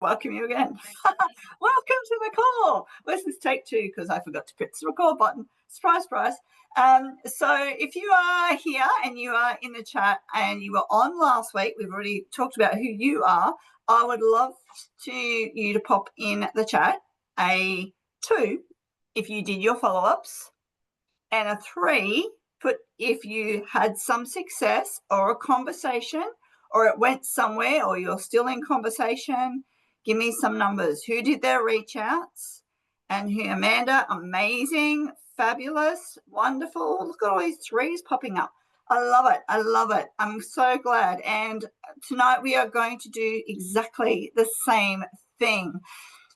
Welcome you again. Welcome to the call. This is take two because I forgot to press the record button. Surprise, surprise. So if you are here and you are in the chat and you were on last week, we've already talked about who you are. I would love you to pop in the chat a 2 if you did your follow-ups, and a 3 put if you had some success or a conversation or it went somewhere or you're still in conversation. Give me some numbers. Who did their reach outs? And who? Amanda, amazing, fabulous, wonderful. Look at all these 3s popping up. I love it. I love it. I'm so glad. And tonight we are going to do exactly the same thing.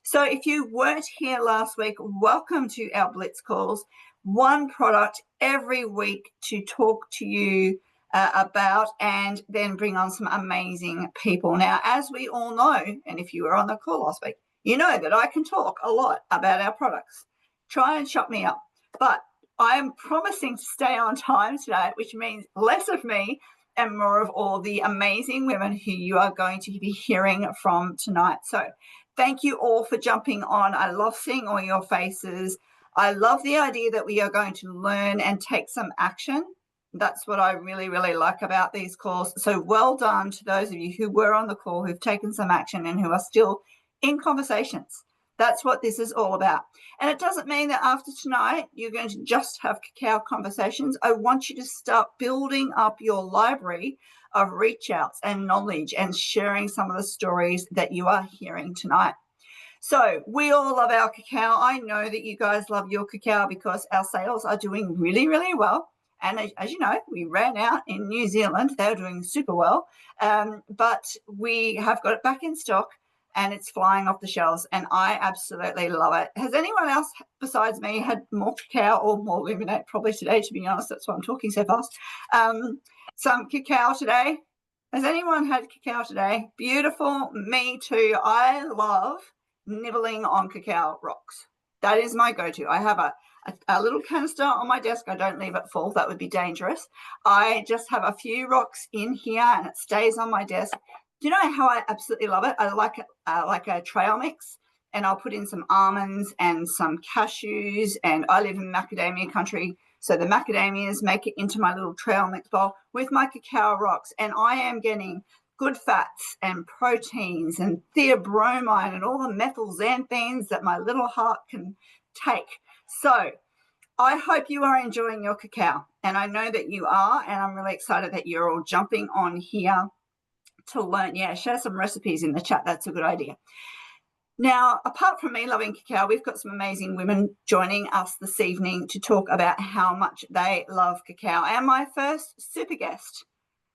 So if you weren't here last week, welcome to our Blitz calls. One product every week to talk to you about, and then bring on some amazing people. Now, as we all know, and if you were on the call last week, you know that I can talk a lot about our products. Try and shut me up. But I am promising to stay on time today, which means less of me and more of all the amazing women who you are going to be hearing from tonight. So thank you all for jumping on. I love seeing all your faces. I love the idea that we are going to learn and take some action. That's what I really, really like about these calls. So well done to those of you who were on the call, who've taken some action and who are still in conversations. That's what this is all about. And it doesn't mean that after tonight, you're going to just have cacao conversations. I want you to start building up your library of reach outs and knowledge and sharing some of the stories that you are hearing tonight. So we all love our cacao. I know that you guys love your cacao because our sales are doing really, really well. And as you know, we ran out in New Zealand. They're doing super well. But we have got it back in stock and it's flying off the shelves. And I absolutely love it. Has anyone else besides me had more cacao or more lemonade probably today, to be honest? That's why I'm talking so fast. Some cacao today. Has anyone had cacao today? Beautiful. Me too. I love nibbling on cacao rocks. That is my go-to. I have a little canister on my desk. I don't leave it full. That would be dangerous. I just have a few rocks in here and it stays on my desk. Do you know how I absolutely love it? I like it like a trail mix, and I'll put in some almonds and some cashews, and I live in macadamia country, so the macadamias make it into my little trail mix bowl with my cacao rocks, and I am getting good fats and proteins and theobromine and all the methylxanthines that my little heart can take. So I hope you are enjoying your cacao, and I know that you are, and I'm really excited that you're all jumping on here to learn. Yeah, share some recipes in the chat. That's a good idea. Now, apart from me loving cacao, we've got some amazing women joining us this evening to talk about how much they love cacao. And my first super guest,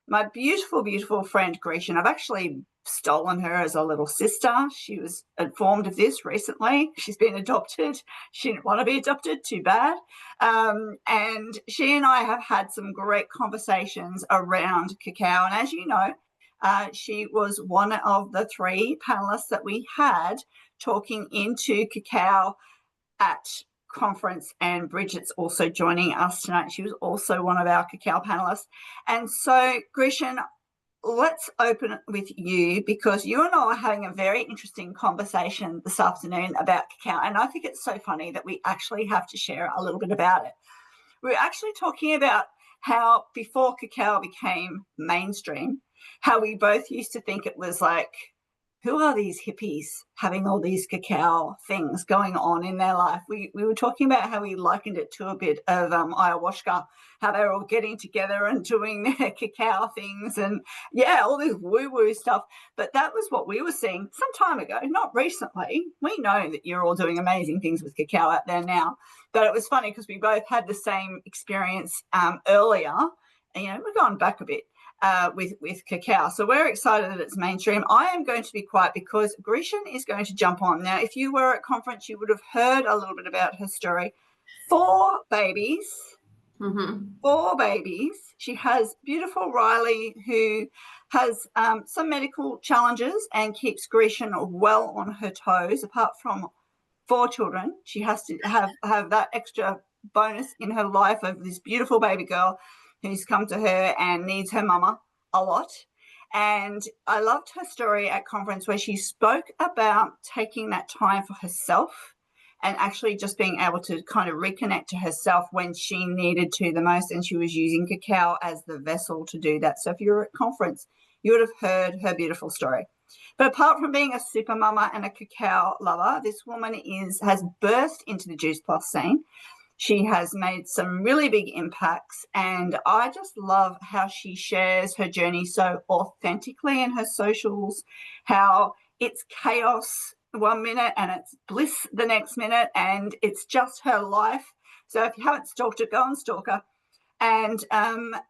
my beautiful, beautiful friend, Grecian. I've actually stolen her as a little sister. She was informed of this recently. She's been adopted. She didn't want to be adopted, too bad. And she and I have had some great conversations around cacao. And as you know, she was one of the 3 panelists that we had talking into cacao at conference, and Bridget's also joining us tonight. She was also one of our cacao panelists. And so, Grecian, let's open with you because you and I are having a very interesting conversation this afternoon about cacao. And I think it's so funny that we actually have to share a little bit about it. We're actually talking about how before cacao became mainstream, how we both used to think it was like, who are these hippies having all these cacao things going on in their life? We were talking about how we likened it to a bit of ayahuasca, how they're all getting together and doing their cacao things and, yeah, all this woo-woo stuff. But that was what we were seeing some time ago, not recently. We know that you're all doing amazing things with cacao out there now. But it was funny because we both had the same experience earlier. And, we're going back a bit. With cacao. So we're excited that it's mainstream. I am going to be quiet because Grecian is going to jump on. Now, if you were at conference, you would have heard a little bit about her story. 4 babies. Mm-hmm. 4 babies. She has beautiful Riley, who has some medical challenges and keeps Grecian well on her toes. Apart from 4 children, she has to have that extra bonus in her life of this beautiful baby girl who's come to her and needs her mama a lot. And I loved her story at conference where she spoke about taking that time for herself and actually just being able to kind of reconnect to herself when she needed to the most. And she was using cacao as the vessel to do that. So if you were at conference, you would have heard her beautiful story. But apart from being a super mama and a cacao lover, this woman has burst into the Juice Plus scene. She has made some really big impacts, and I just love how she shares her journey so authentically in her socials, how it's chaos one minute and it's bliss the next minute, and it's just her life. So if you haven't stalked her, go and stalk her. And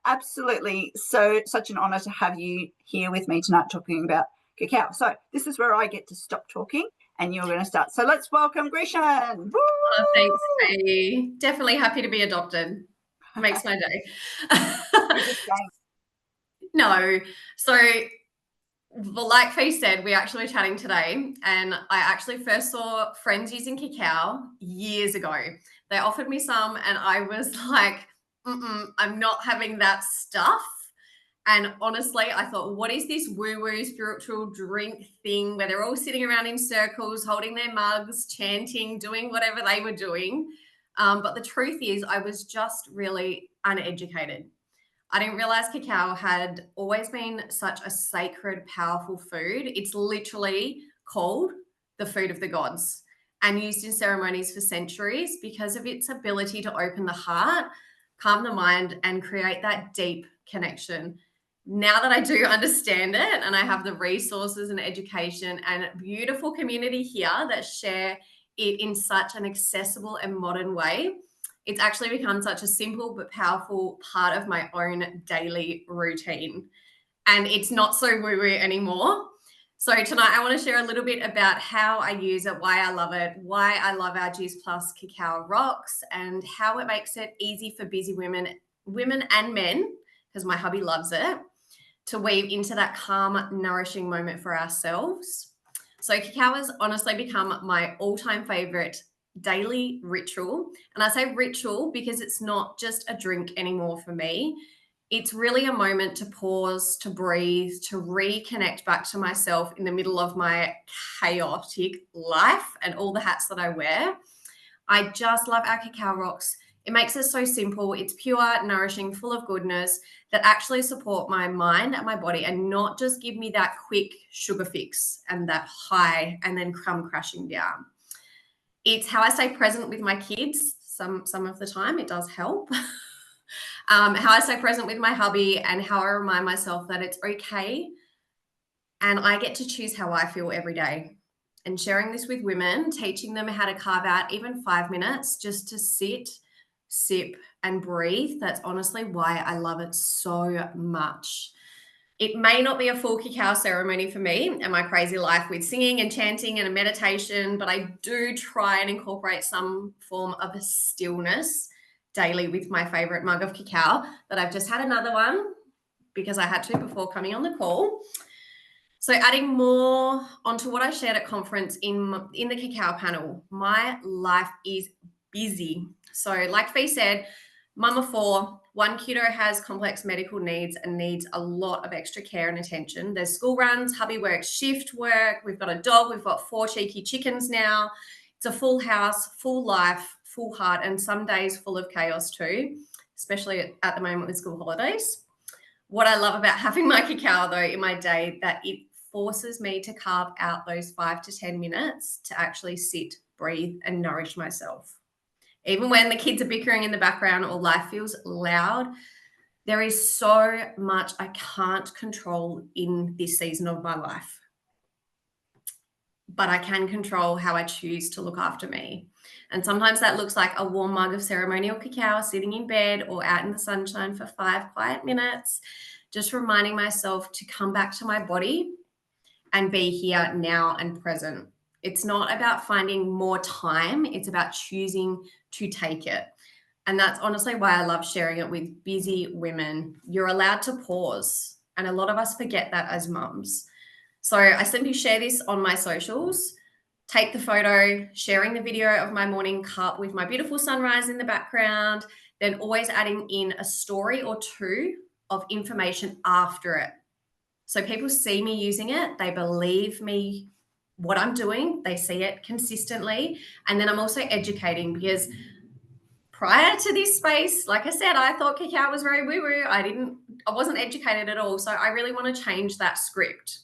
absolutely, such an honor to have you here with me tonight talking about cacao. So this is where I get to stop talking and you're going to start. So let's welcome Grishan. Oh, thanks, Katie. Definitely happy to be adopted. Makes my day. No. So, well, like Fee said, we actually were chatting today, and I actually first saw friends using cacao years ago. They offered me some, and I was like, I'm not having that stuff. And honestly, I thought, what is this woo-woo spiritual drink thing where they're all sitting around in circles, holding their mugs, chanting, doing whatever they were doing? But the truth is, I was just really uneducated. I didn't realize cacao had always been such a sacred, powerful food. It's literally called the food of the gods and used in ceremonies for centuries because of its ability to open the heart, calm the mind, and create that deep connection. Now that I do understand it and I have the resources and education and beautiful community here that share it in such an accessible and modern way, it's actually become such a simple but powerful part of my own daily routine. And it's not so woo-woo anymore. So tonight I want to share a little bit about how I use it, why I love it, why I love our Juice Plus Cacao Rocks, and how it makes it easy for busy women and men, because my hubby loves it, to weave into that calm, nourishing moment for ourselves. So cacao has honestly become my all-time favorite daily ritual. And I say ritual because it's not just a drink anymore for me. It's really a moment to pause, to breathe, to reconnect back to myself in the middle of my chaotic life and all the hats that I wear. I just love our cacao rocks. It makes it so simple. It's pure, nourishing, full of goodness that actually support my mind and my body and not just give me that quick sugar fix and that high and then come crashing down. It's how I stay present with my kids. Some of the time it does help. How I stay present with my hubby and how I remind myself that it's okay and I get to choose how I feel every day. And sharing this with women, teaching them how to carve out even 5 minutes just to sit, sip, and breathe. That's honestly why I love it so much. It may not be a full cacao ceremony for me and my crazy life with singing and chanting and a meditation, but I do try and incorporate some form of a stillness daily with my favorite mug of cacao that I've just had another one because I had to before coming on the call. So adding more onto what I shared at conference in the cacao panel, my life is busy. So like Fee said, mum of 4, one kiddo has complex medical needs and needs a lot of extra care and attention. There's school runs, hubby works shift work, we've got a dog, we've got 4 cheeky chickens now. It's a full house, full life, full heart, and some days full of chaos too, especially at the moment with school holidays. What I love about having my cacao though in my day, that it forces me to carve out those 5 to 10 minutes to actually sit, breathe, and nourish myself. Even when the kids are bickering in the background or life feels loud, there is so much I can't control in this season of my life. But I can control how I choose to look after me. And sometimes that looks like a warm mug of ceremonial cacao sitting in bed or out in the sunshine for 5 quiet minutes, just reminding myself to come back to my body and be here now and present. It's not about finding more time. It's about choosing to take it. And that's honestly why I love sharing it with busy women. You're allowed to pause. And a lot of us forget that as mums. So I simply share this on my socials, take the photo, sharing the video of my morning cup with my beautiful sunrise in the background, then always adding in a story or 2 of information after it. So people see me using it. They believe me, what I'm doing. They see it consistently. And then I'm also educating, because prior to this space, like I said, I thought cacao was very woo-woo. I wasn't educated at all. So I really want to change that script.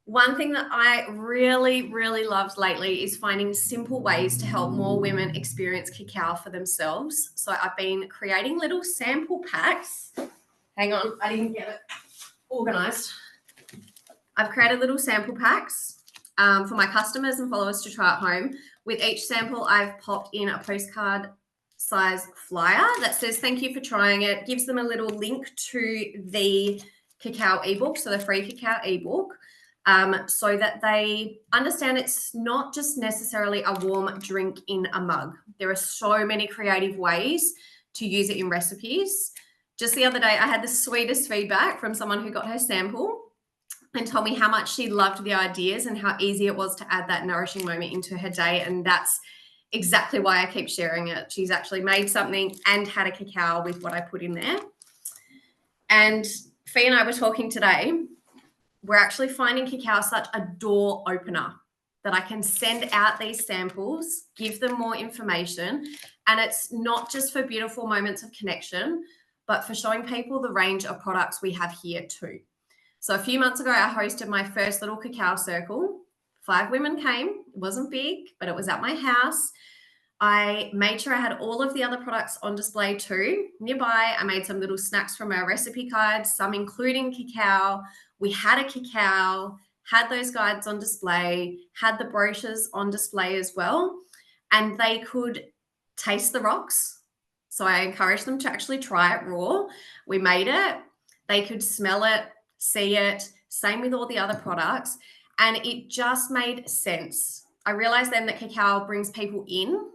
One thing that I really, really loved lately is finding simple ways to help more women experience cacao for themselves. So I've been creating little sample packs. Hang on, I didn't get it organized. I've created little sample packs for my customers and followers to try at home. With each sample, I've popped in a postcard size flyer that says, thank you for trying it. Gives them a little link to the cacao ebook, so the free cacao ebook, so that they understand it's not just necessarily a warm drink in a mug. There are so many creative ways to use it in recipes. Just the other day, I had the sweetest feedback from someone who got her sample and told me how much she loved the ideas and how easy it was to add that nourishing moment into her day. And that's exactly why I keep sharing it. She's actually made something and had a cacao with what I put in there. And Fee and I were talking today. We're actually finding cacao such a door opener that I can send out these samples, give them more information. And it's not just for beautiful moments of connection, but for showing people the range of products we have here too. So a few months ago, I hosted my first little cacao circle. 5 women came. It wasn't big, but it was at my house. I made sure I had all of the other products on display too. Nearby, I made some little snacks from our recipe guides, some including cacao. We had a cacao, had those guides on display, had the brochures on display as well, and they could taste the rocks. So I encouraged them to actually try it raw. We made it. They could smell it, see it, same with all the other products, and it just made sense. I realized then that cacao brings people in.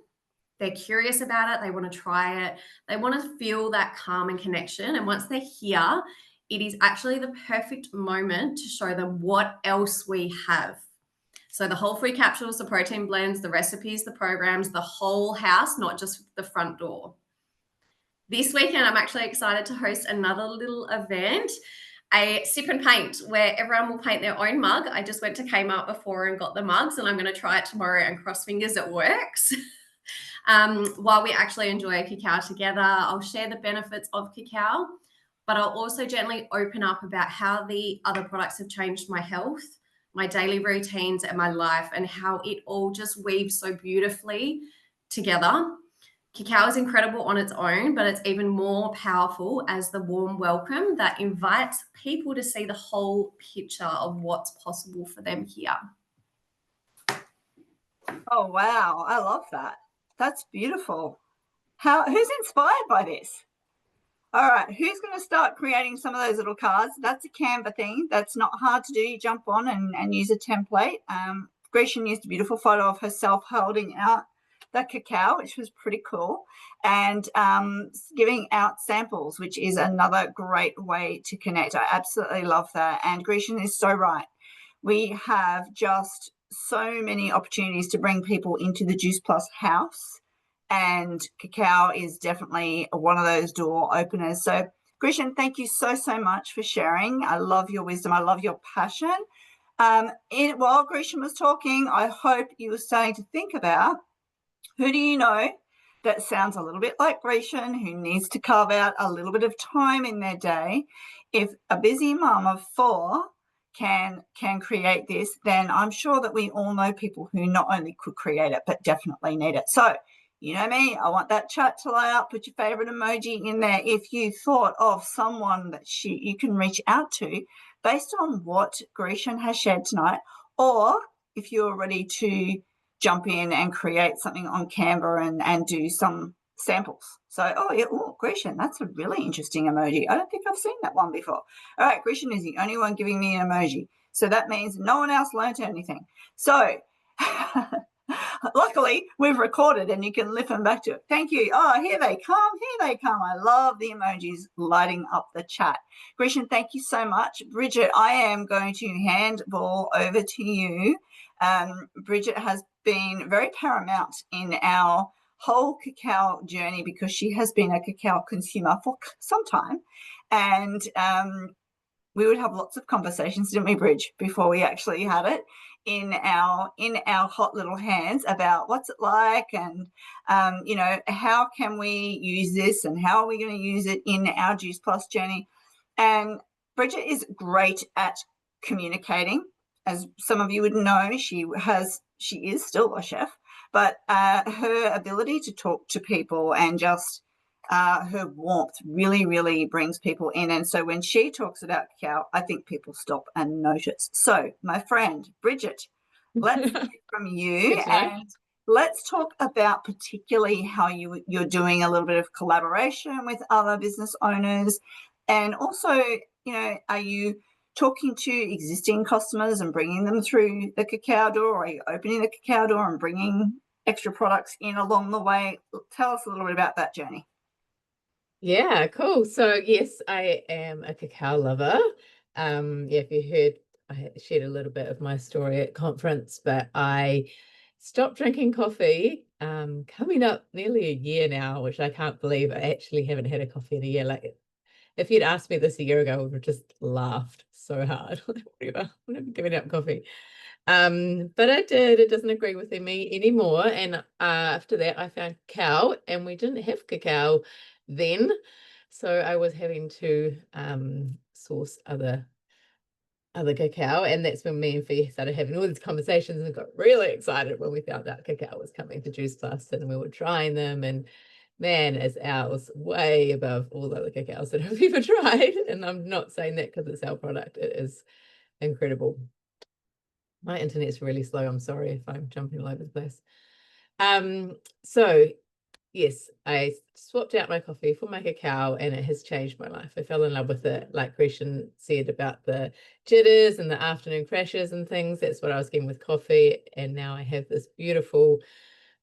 They're curious about it. They want to try it. They want to feel that calm and connection. And once they're here, it is actually the perfect moment to show them what else we have. So the whole free capsules, the protein blends, the recipes, the programs, the whole house, not just the front door. This weekend, I'm actually excited to host another little event, a sip and paint, where everyone will paint their own mug. I just went to Kmart before and got the mugs, and I'm going to try it tomorrow and cross fingers it works. While we actually enjoy cacao together, I'll share the benefits of cacao, but I'll also gently open up about how the other products have changed my health, my daily routines, and my life, and how it all just weaves so beautifully together. Cacao is incredible on its own, but it's even more powerful as the warm welcome that invites people to see the whole picture of what's possible for them here. Oh, wow. I love that. That's beautiful. Who's inspired by this? All right, who's going to start creating some of those little cards? That's a Canva thing. That's not hard to do. You jump on and use a template. Grecian used a beautiful photo of herself holding out the cacao, which was pretty cool, and giving out samples, which is another great way to connect. I absolutely love that. And Grecian is so right. We have just so many opportunities to bring people into the Juice Plus house, and cacao is definitely one of those door openers. So Grecian, thank you so much for sharing. I love your wisdom. I love your passion. While Grecian was talking, I hope you were starting to think about, who do you know that sounds a little bit like Grecian, who needs to carve out a little bit of time in their day? If a busy mum of 4 can create this, then I'm sure that we all know people who not only could create it, but definitely need it. So, you know me, I want that chat to light up. Put your favorite emoji in there if you thought of someone that you can reach out to based on what Grecian has shared tonight, or if you're ready to jump in and create something on Canva and do some samples. So, Grecian, that's a really interesting emoji. I don't think I've seen that one before. All right, Grecian is the only one giving me an emoji. So that means no one else learned anything. So luckily we've recorded and you can listen back to it. Thank you. Oh, here they come. Here they come. I love the emojis lighting up the chat. Grecian, thank you so much. Bridget, I am going to handball over to you. Bridget has been very paramount in our whole cacao journey because she has been a cacao consumer for some time, and we would have lots of conversations, didn't we, Bridge, before we actually had it in our hot little hands about what's it like, and you know, how can we use this and how are we going to use it in our Juice Plus journey. And Bridget is great at communicating. As some of you would know, she is still a chef, but her ability to talk to people and just her warmth really, really brings people in. And so when she talks about cacao, I think people stop and notice. So, my friend, Bridget, let's hear from you, and let's talk about particularly how you're doing a little bit of collaboration with other business owners. And also, you know, are you talking to existing customers and bringing them through the cacao door, or are you opening the cacao door and bringing extra products in along the way? Tell us a little bit about that journey. Yeah, cool. So yes, I am a cacao lover. Yeah, if you heard, I shared a little bit of my story at conference, but I stopped drinking coffee coming up nearly a year now, which I can't believe. I actually haven't had a coffee in a year. Like, if you'd asked me this a year ago, I would have just laughed so hard. Whatever, I'm never giving up coffee. But I did. It doesn't agree with me anymore. And after that, I found cacao, and we didn't have cacao then, so I was having to source other cacao, and that's when me and Fee started having all these conversations and got really excited when we found out cacao was coming to Juice Plus, and we were trying them, and man, is ours way above all the other cacaos that I've ever tried. And I'm not saying that because it's our product. It is incredible. My internet's really slow. I'm sorry if I'm jumping all over the place. So yes, I swapped out my coffee for my cacao, and it has changed my life. I fell in love with it. Like Grecian said about the jitters and the afternoon crashes and things, that's what I was getting with coffee. And now I have this beautiful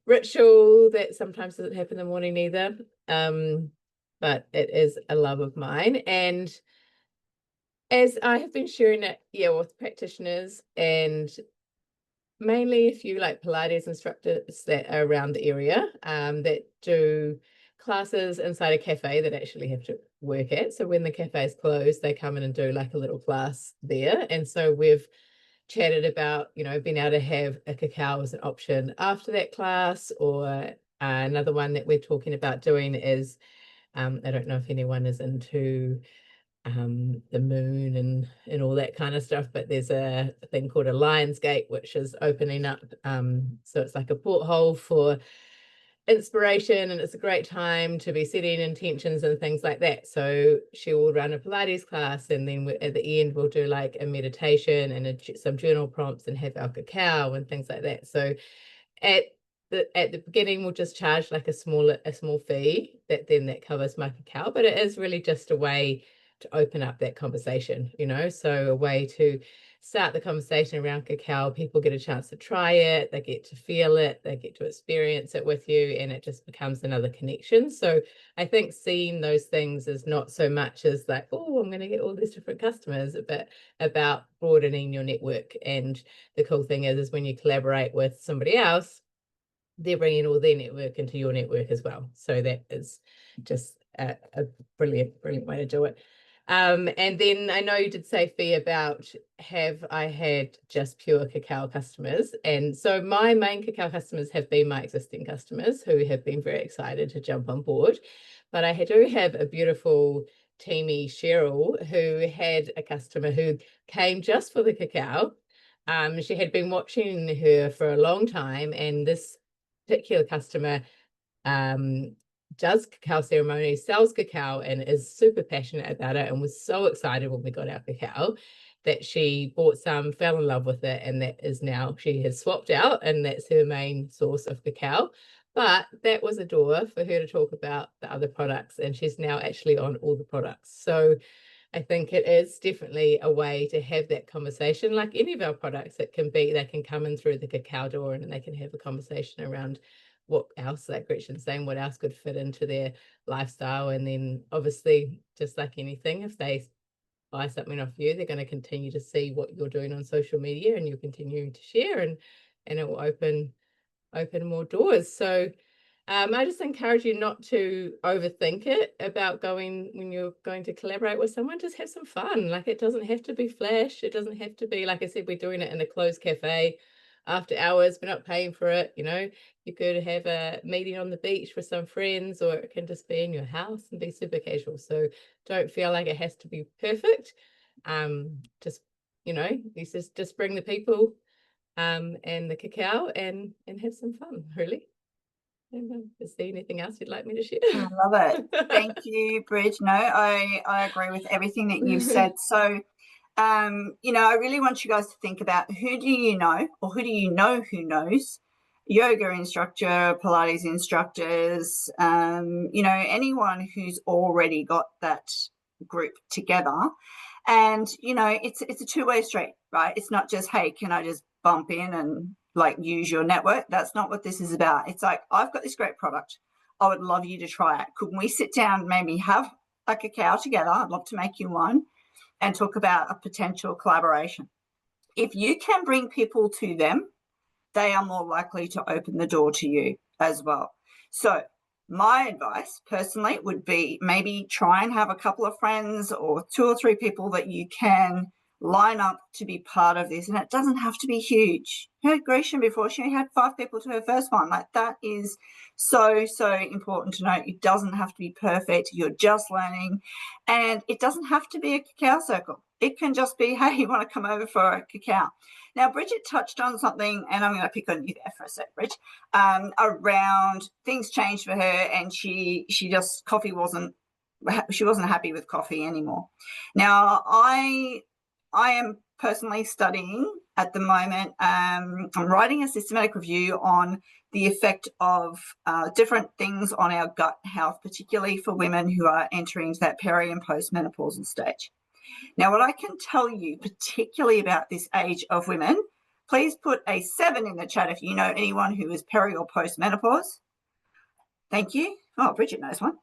ritual that sometimes doesn't happen in the morning either. But it is a love of mine. And as I have been sharing it, with practitioners, and mainly a few like Pilates instructors that are around the area that do classes inside a cafe that actually have to work at. So when the cafe is closed, they come in and do like a little class there. And so we've chatted about, you know, being able to have a cacao as an option after that class. Or another one that we're talking about doing is, I don't know if anyone is into the moon and all that kind of stuff, but there's a thing called a Lion's Gate, which is opening up. So it's like a porthole for inspiration, and it's a great time to be setting intentions and things like that. So she will run a Pilates class, and then at the end we'll do like a meditation and some journal prompts and have our cacao and things like that. So at the beginning we'll just charge like a small fee that covers my cacao, but it is really just a way to open up that conversation, you know, so a way to start the conversation around cacao. People get a chance to try it, they get to feel it, they get to experience it with you, and it just becomes another connection. So I think seeing those things is not so much as like, oh, I'm going to get all these different customers, but about broadening your network. And the cool thing is when you collaborate with somebody else, they're bringing all their network into your network as well. So that is just a brilliant way to do it. And then I know you did say, Fee, about have I had just pure cacao customers? And so my main cacao customers have been my existing customers who have been very excited to jump on board. But I do have a beautiful Teamy Cheryl who had a customer who came just for the cacao. She had been watching her for a long time, and this particular customer does cacao ceremonies, sells cacao, and is super passionate about it, and was so excited when we got our cacao that she bought some, fell in love with it, and that is now she has swapped out, and that's her main source of cacao. But that was a door for her to talk about the other products, and she's now actually on all the products. So I think it is definitely a way to have that conversation. Like any of our products, they can come in through the cacao door, and they can have a conversation around what else, like Gretchen's saying, what else could fit into their lifestyle. And then obviously, just like anything, if they buy something off you, they're going to continue to see what you're doing on social media, and you're continuing to share, and it will open more doors. So I just encourage you not to overthink it about when you're going to collaborate with someone. Just have some fun. Like, it doesn't have to be flash. It doesn't have to be, like I said, we're doing it in a closed cafe after hours. We're not paying for it. You could have a meeting on the beach with some friends, or it can just be in your house and be super casual. So don't feel like it has to be perfect. Just, you just bring the people and the cacao and have some fun, really. Is there anything else you'd like me to share? I love it. Thank you, Bridge. No, I agree with everything that you've said. So, I really want you guys to think about, who do you know, or who do you know who knows yoga instructor, Pilates instructors, anyone who's already got that group together. And, it's a two-way street, right? It's not just, hey, can I just bump in and use your network? That's not what this is about. It's like, I've got this great product. I would love you to try it. Could we sit down, maybe have a cacao together? I'd love to make you one, and talk about a potential collaboration. If you can bring people to them, they are more likely to open the door to you as well. So my advice personally would be, maybe try and have a couple of friends or 2 or 3 people that you can line up to be part of this. And it doesn't have to be huge. Grecian, before, she had 5 people to her first one. That is so important to know. It doesn't have to be perfect. You're just learning. And it doesn't have to be a cacao circle. It can just be, hey, you want to come over for a cacao? Now, Bridget touched on something, and I'm going to pick on you there for a sec, Bridge, around things changed for her, and she just, she wasn't happy with coffee anymore. Now, I am personally studying at the moment. I'm writing a systematic review on the effect of different things on our gut health, particularly for women who are entering that peri and postmenopausal stage. Now, what I can tell you, particularly about this age of women, please put a 7 in the chat if you know anyone who is peri or postmenopause. Thank you. Oh, Bridget knows one.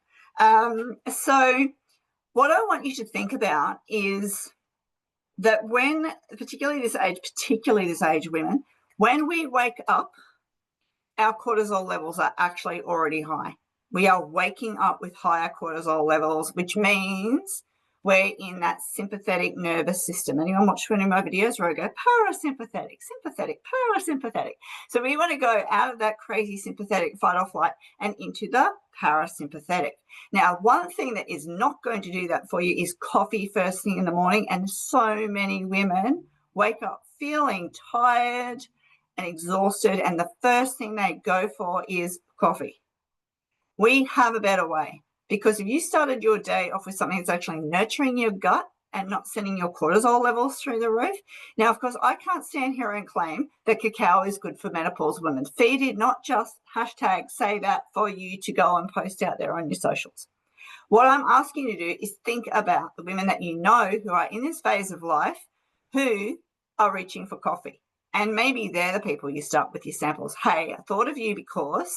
So what I want you to think about is that when, particularly this age women, when we wake up, our cortisol levels are actually already high. We are waking up with higher cortisol levels, which means we're in that sympathetic nervous system. Anyone watch one of my videos where I go parasympathetic, sympathetic, parasympathetic? So we want to go out of that crazy sympathetic fight or flight and into the parasympathetic. Now, one thing that is not going to do that for you is coffee first thing in the morning. And so many women wake up feeling tired and exhausted, and the first thing they go for is coffee. We have a better way. Because if you started your day off with something that's actually nurturing your gut and not sending your cortisol levels through the roof. Now, of course, I can't stand here and claim that cacao is good for menopause women. Fee did not just hashtag say that for you to go and post out there on your socials. What I'm asking you to do is think about the women that you know who are in this phase of life who are reaching for coffee. And maybe they're the people you start with your samples. Hey, I thought of you because,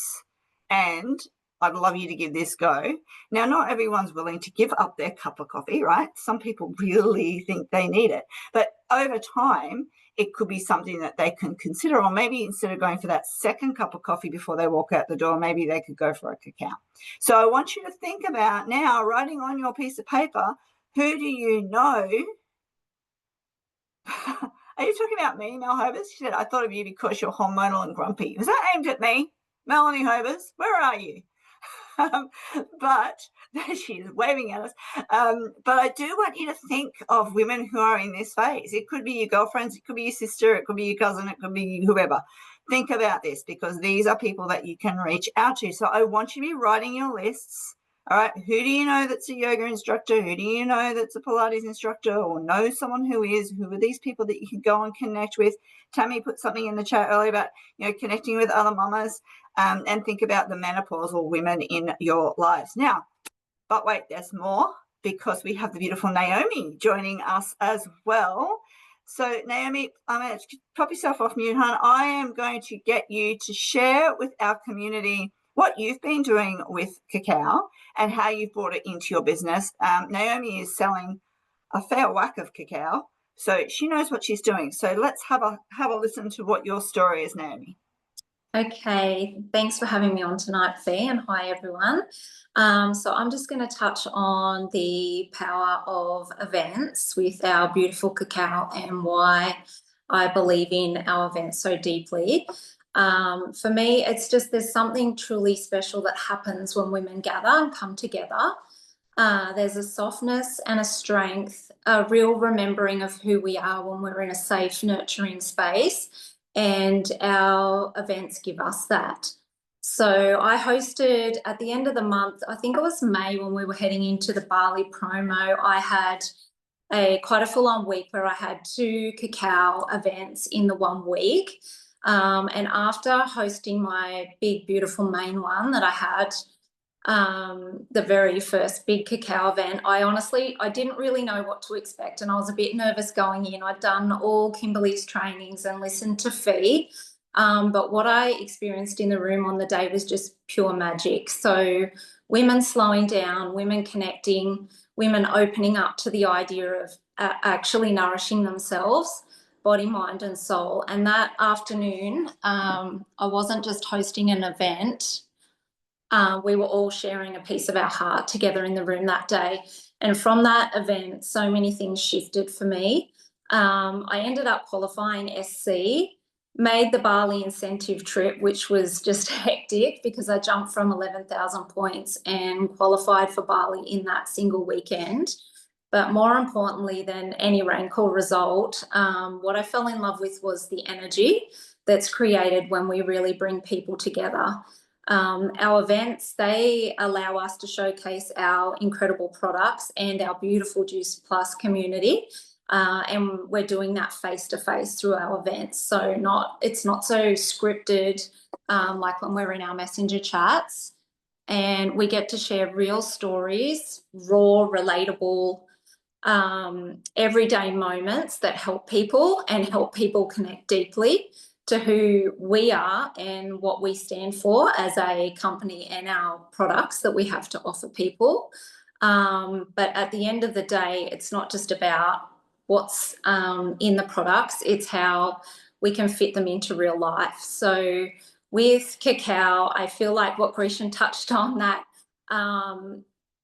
and I'd love you to give this go. Now, not everyone's willing to give up their cup of coffee, right? Some people really think they need it. But over time, it could be something that they can consider, or maybe instead of going for that second cup of coffee before they walk out the door, maybe they could go for a cacao. So I want you to think about now, writing on your piece of paper, who do you know? Are you talking about me, Mel Hobers? She said, I thought of you because you're hormonal and grumpy. Was that aimed at me? Melanie Hobers, where are you? But she's waving at us. But I do want you to think of women who are in this phase. It could be your girlfriends, it could be your sister, it could be your cousin, it could be whoever. Think about this, because these are people that you can reach out to. So I want you to be writing your lists. All right, who do you know that's a yoga instructor? Who do you know that's a Pilates instructor, or know someone who is? Who are these people that you can go and connect with? Tammy put something in the chat earlier about, connecting with other mamas, and think about the menopausal women in your lives. Now, but wait, there's more, because we have the beautiful Naomi joining us as well. So Naomi, I'm going to pop yourself off mute, hon. I am going to get you to share with our community what you've been doing with cacao and how you've brought it into your business. Naomi is selling a fair whack of cacao, so she knows what she's doing. So let's have a listen to what your story is, Naomi. Okay, thanks for having me on tonight, Fee, and hi everyone. So I'm just going to touch on the power of events with our beautiful cacao and why I believe in our events so deeply. For me, it's just there's something truly special that happens when women gather and come together. There's a softness and a strength, a real remembering of who we are when we're in a safe, nurturing space. And our events give us that. So I hosted at the end of the month, I think it was May, when we were heading into the Bali promo, I had quite a full-on week where I had 2 cacao events in the 1 week. And after hosting my big, beautiful main one that I had, the very first big cacao event, I didn't really know what to expect, and I was a bit nervous going in. I'd done all Kimberly's trainings and listened to Fee, but what I experienced in the room on the day was just pure magic. So women slowing down, women connecting, women opening up to the idea of actually nourishing themselves, body, mind and soul. And that afternoon, I wasn't just hosting an event, we were all sharing a piece of our heart together in the room that day. And from that event, so many things shifted for me. I ended up qualifying SC, made the Bali incentive trip, which was just hectic because I jumped from 11,000 points and qualified for Bali in that single weekend. But more importantly than any rank or result, what I fell in love with was the energy that's created when we really bring people together. Our events, they allow us to showcase our incredible products and our beautiful Juice Plus community. And we're doing that face-to-face through our events. So it's not so scripted like when we're in our messenger chats. And we get to share real stories, raw, relatable, everyday moments that help people and help people connect deeply to who we are and what we stand for as a company and our products that we have to offer people. But at the end of the day, it's not just about what's in the products, it's how we can fit them into real life. So with cacao, I feel like what Grishan touched on, that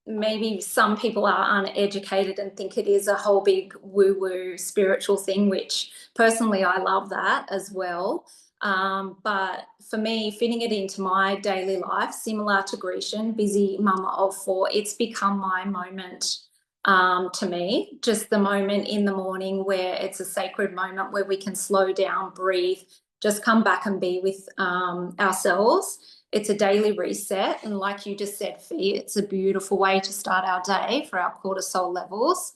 maybe some people are uneducated and think it is a whole big woo-woo spiritual thing, which personally I love that as well. But for me, fitting it into my daily life, similar to Grecian, busy mama of 4, it's become my moment to me, just the moment in the morning where it's a sacred moment where we can slow down, breathe, just come back and be with ourselves. It's a daily reset. And like you just said, Fee, it's a beautiful way to start our day for our cortisol levels.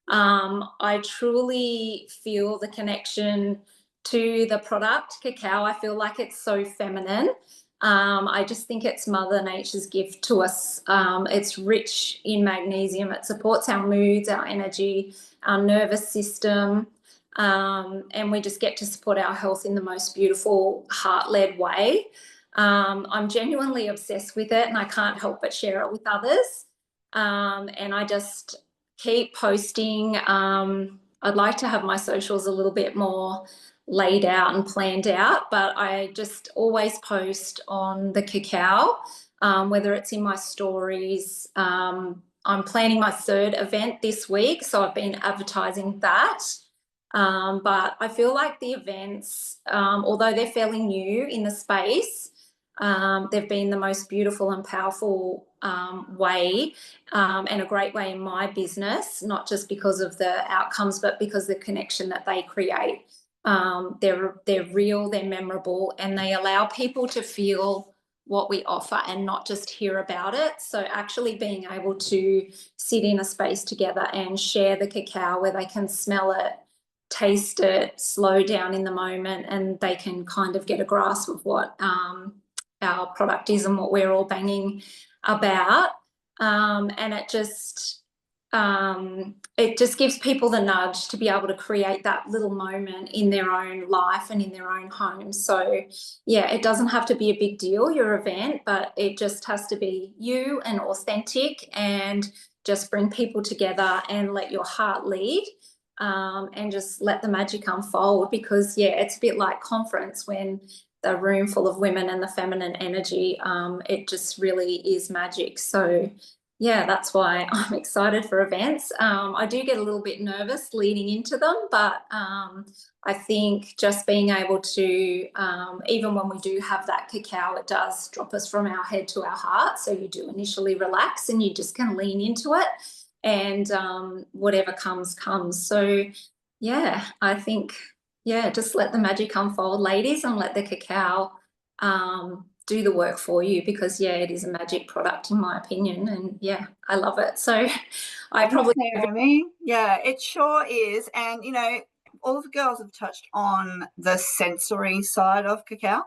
I truly feel the connection to the product, cacao. I feel like it's so feminine. I just think it's Mother Nature's gift to us. It's rich in magnesium. It supports our moods, our energy, our nervous system. And we just get to support our health in the most beautiful, heart-led way. I'm genuinely obsessed with it and I can't help but share it with others. And I just keep posting. I'd like to have my socials a little bit more laid out and planned out, but I just always post on the cacao, whether it's in my stories. I'm planning my 3rd event this week, so I've been advertising that. But I feel like the events, although they're fairly new in the space, they've been the most beautiful and powerful way and a great way in my business, not just because of the outcomes, but because of the connection that they create. They're real, they're memorable, and they allow people to feel what we offer and not just hear about it. So actually being able to sit in a space together and share the cacao where they can smell it, taste it, slow down in the moment, and they can kind of get a grasp of what our product is and what we're all banging about. And it just gives people the nudge to be able to create that little moment in their own life and in their own home. So yeah, it doesn't have to be a big deal, your event, but it just has to be you and authentic, and just bring people together and let your heart lead. And just let the magic unfold, because yeah, it's a bit like conference when a room full of women and the feminine energy, it just really is magic. So yeah, that's why I'm excited for events. I do get a little bit nervous leading into them, but I think just being able to, even when we do have that cacao, it does drop us from our head to our heart. So you do initially relax and you just can lean into it, and whatever comes, comes. So yeah, I think, yeah, just let the magic unfold, ladies, and let the cacao do the work for you, because yeah, it is a magic product in my opinion, and yeah, I love it. So I probably yeah, it sure is. And you know, all the girls have touched on the sensory side of cacao,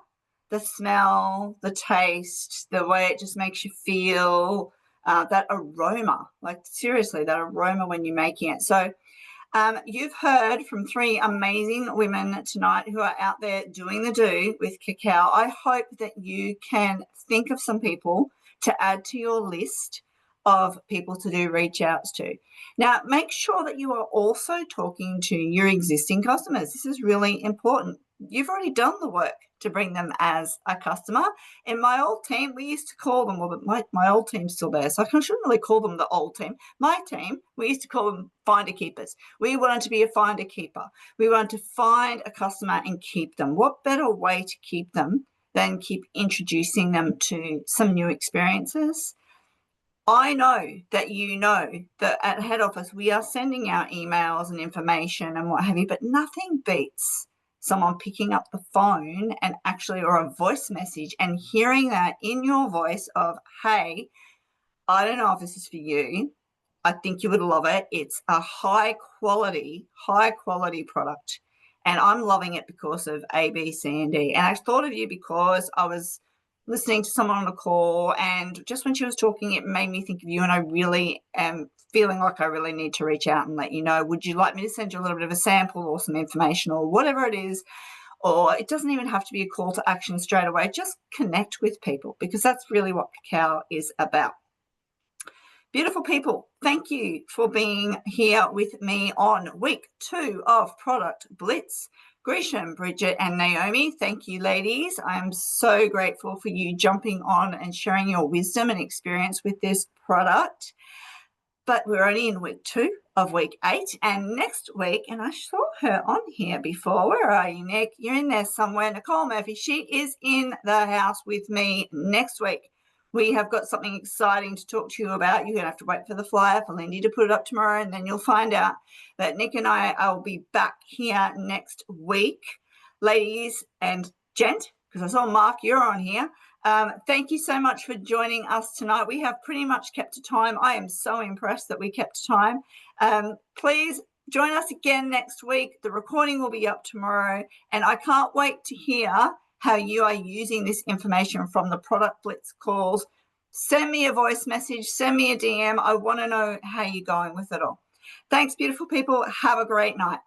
the smell, the taste, the way it just makes you feel, that aroma, like seriously, that aroma when you're making it. So you've heard from 3 amazing women tonight who are out there doing the do with cacao. I hope that you can think of some people to add to your list of people to do reach outs to. Now, make sure that you are also talking to your existing customers. This is really important. You've already done the work to bring them as a customer. In my old team, we used to call them, well, my old team's still there, so I shouldn't really call them the old team. My team, we used to call them finder keepers. We wanted to be a finder keeper. We wanted to find a customer and keep them. What better way to keep them than keep introducing them to some new experiences? I know that you know that at head office we are sending out emails and information and what have you, but nothing beats someone picking up the phone and actually, or a voice message, and hearing that in your voice of, hey, I don't know if this is for you. I think you would love it. It's a high quality product. And I'm loving it because of A, B, C, and D. And I thought of you because I was listening to someone on a call, and just when she was talking, it made me think of you, and I really am feeling like I really need to reach out and let you know, would you like me to send you a little bit of a sample or some information or whatever it is? Or it doesn't even have to be a call to action straight away. Just connect with people, because that's really what cacao is about. Beautiful people, thank you for being here with me on week 2 of Product Blitz. Grisham, Bridget and Naomi, thank you, ladies. I'm so grateful for you jumping on and sharing your wisdom and experience with this product. But we're only in week 2 of week 8, and next week, and I saw her on here before. Where are you, Nick? You're in there somewhere. Nicole Murphy, she is in the house with me next week. We have got something exciting to talk to you about. You're going to have to wait for the flyer for Lindy to put it up tomorrow, and then you'll find out that Nick and I will be back here next week. Ladies and gent, because I saw Mark, you're on here. Thank you so much for joining us tonight. We have pretty much kept to time. I am so impressed that we kept to time. Please join us again next week. The recording will be up tomorrow, and I can't wait to hear how you are using this information from the Product Blitz calls. Send me a voice message, send me a DM. I want to know how you're going with it all. Thanks, beautiful people. Have a great night.